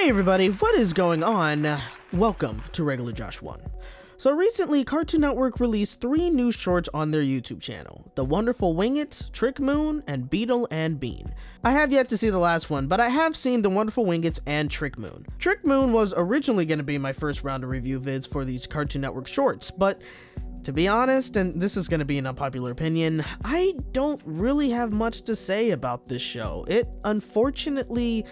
Hey everybody, what is going on? Welcome to Regular Josh 1. So recently, Cartoon Network released 3 new shorts on their YouTube channel, The Wonderful Wingits, Trick Moon, and Beetle and Bean. I have yet to see the last one, but I have seen The Wonderful Wingits and Trick Moon. Trick Moon was originally going to be my first round of review vids for these Cartoon Network shorts, but to be honest, and this is going to be an unpopular opinion, I don't really have much to say about this show. It unfortunately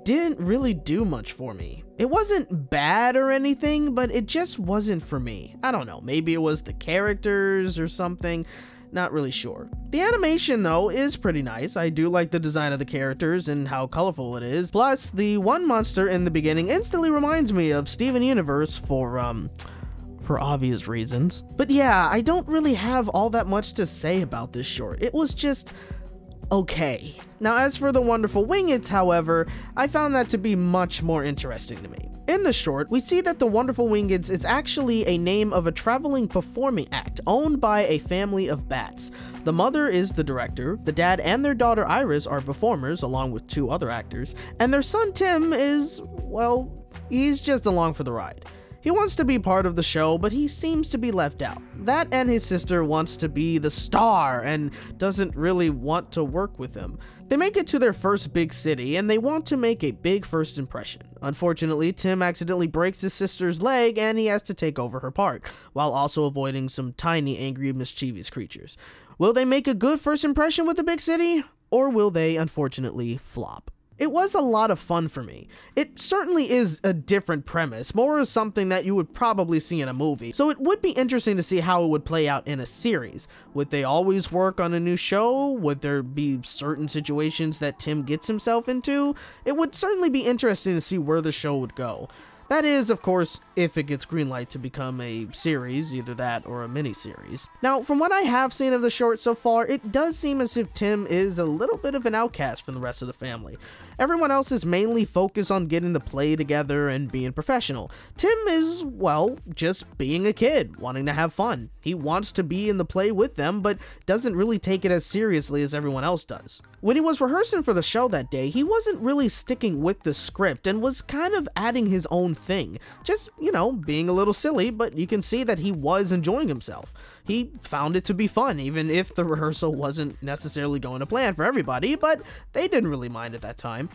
didn't really do much for me. It wasn't bad or anything, but it just wasn't for me. I don't know, maybe it was the characters or something, not really sure. The animation though is pretty nice. I do like the design of the characters and how colorful it is. Plus, the one monster in the beginning instantly reminds me of Steven Universe for obvious reasons. But yeah, I don't really have all that much to say about this short. It was just okay. Now, as for The Wonderful Wingits, however, I found that to be much more interesting to me. In the short, we see that The Wonderful Wingits is actually a name of a traveling performing act owned by a family of bats. The mother is the director, the dad and their daughter Iris are performers along with 2 other actors, and their son Tim is, well, he's just along for the ride. He wants to be part of the show, but he seems to be left out. That and his sister wants to be the star and doesn't really want to work with him. They make it to their first big city and they want to make a big first impression. Unfortunately, Tim accidentally breaks his sister's leg and he has to take over her part, while also avoiding some tiny, angry, mischievous creatures. Will they make a good first impression with the big city? Or will they, unfortunately, flop? It was a lot of fun for me. It certainly is a different premise, more of something that you would probably see in a movie, so it would be interesting to see how it would play out in a series. Would they always work on a new show? Would there be certain situations that Tim gets himself into? It would certainly be interesting to see where the show would go. That is, of course, if it gets greenlight to become a series, either that or a mini-series. Now, from what I have seen of the short so far, it does seem as if Tim is a little bit of an outcast from the rest of the family. Everyone else is mainly focused on getting the play together and being professional. Tim is, well, just being a kid, wanting to have fun. He wants to be in the play with them, but doesn't really take it as seriously as everyone else does. When he was rehearsing for the show that day, he wasn't really sticking with the script and was kind of adding his own thing. Just, you know, being a little silly, but you can see that he was enjoying himself. He found it to be fun, even if the rehearsal wasn't necessarily going to plan for everybody, but they didn't really mind at that time.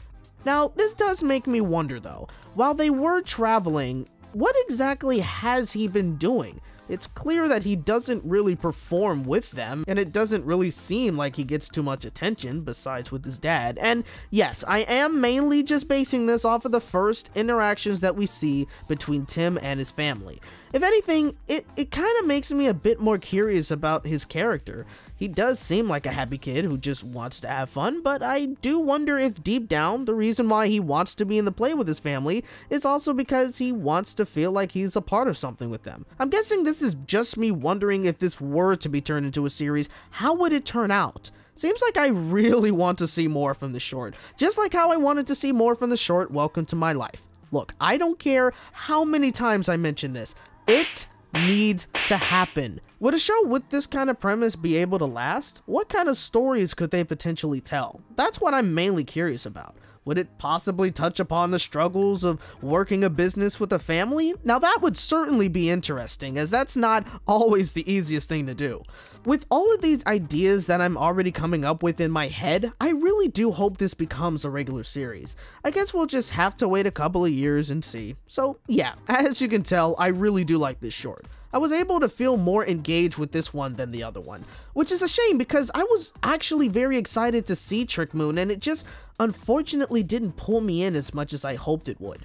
Now, this does make me wonder though, while they were traveling, what exactly has he been doing? It's clear that he doesn't really perform with them, and it doesn't really seem like he gets too much attention besides with his dad. And yes, I am mainly just basing this off of the first interactions that we see between Tim and his family. If anything, it kind of makes me a bit more curious about his character. He does seem like a happy kid who just wants to have fun, but I do wonder if deep down, the reason why he wants to be in the play with his family is also because he wants to feel like he's a part of something with them. I'm guessing this is just me wondering if this were to be turned into a series, how would it turn out? Seems like I really want to see more from the short, just like how I wanted to see more from the short Welcome to My Life. Look, I don't care how many times I mention this. It needs to happen. Would a show with this kind of premise be able to last? What kind of stories could they potentially tell? That's what I'm mainly curious about. Would it possibly touch upon the struggles of working a business with a family? Now that would certainly be interesting, as that's not always the easiest thing to do. With all of these ideas that I'm already coming up with in my head, I really do hope this becomes a regular series. I guess we'll just have to wait a couple of years and see. So yeah, as you can tell, I really do like this short. I was able to feel more engaged with this one than the other one, which is a shame because I was actually very excited to see Trick Moon, and it just unfortunately didn't pull me in as much as I hoped it would.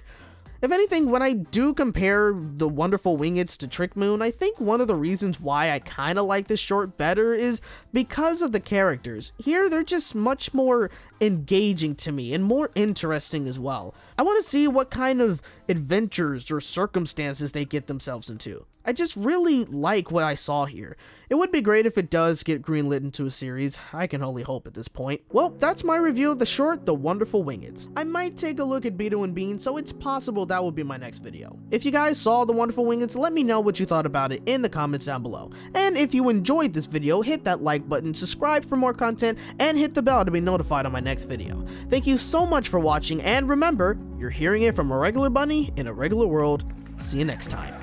If anything, when I do compare The Wonderful Wingits to Trick Moon, I think one of the reasons why I kind of like this short better is because of the characters. Here, they're just much more engaging to me and more interesting as well. I want to see what kind of adventures or circumstances they get themselves into. I just really like what I saw here. It would be great if it does get greenlit into a series. I can only hope at this point. Well, that's my review of the short, The Wonderful Wingits. I might take a look at Beetle and Bean, so it's possible that will be my next video. If you guys saw The Wonderful Wingits, let me know what you thought about it in the comments down below. And if you enjoyed this video, hit that like button, subscribe for more content, and hit the bell to be notified on my next video. Thank you so much for watching, and remember, You're hearing it from a regular bunny in a regular world. See you next time.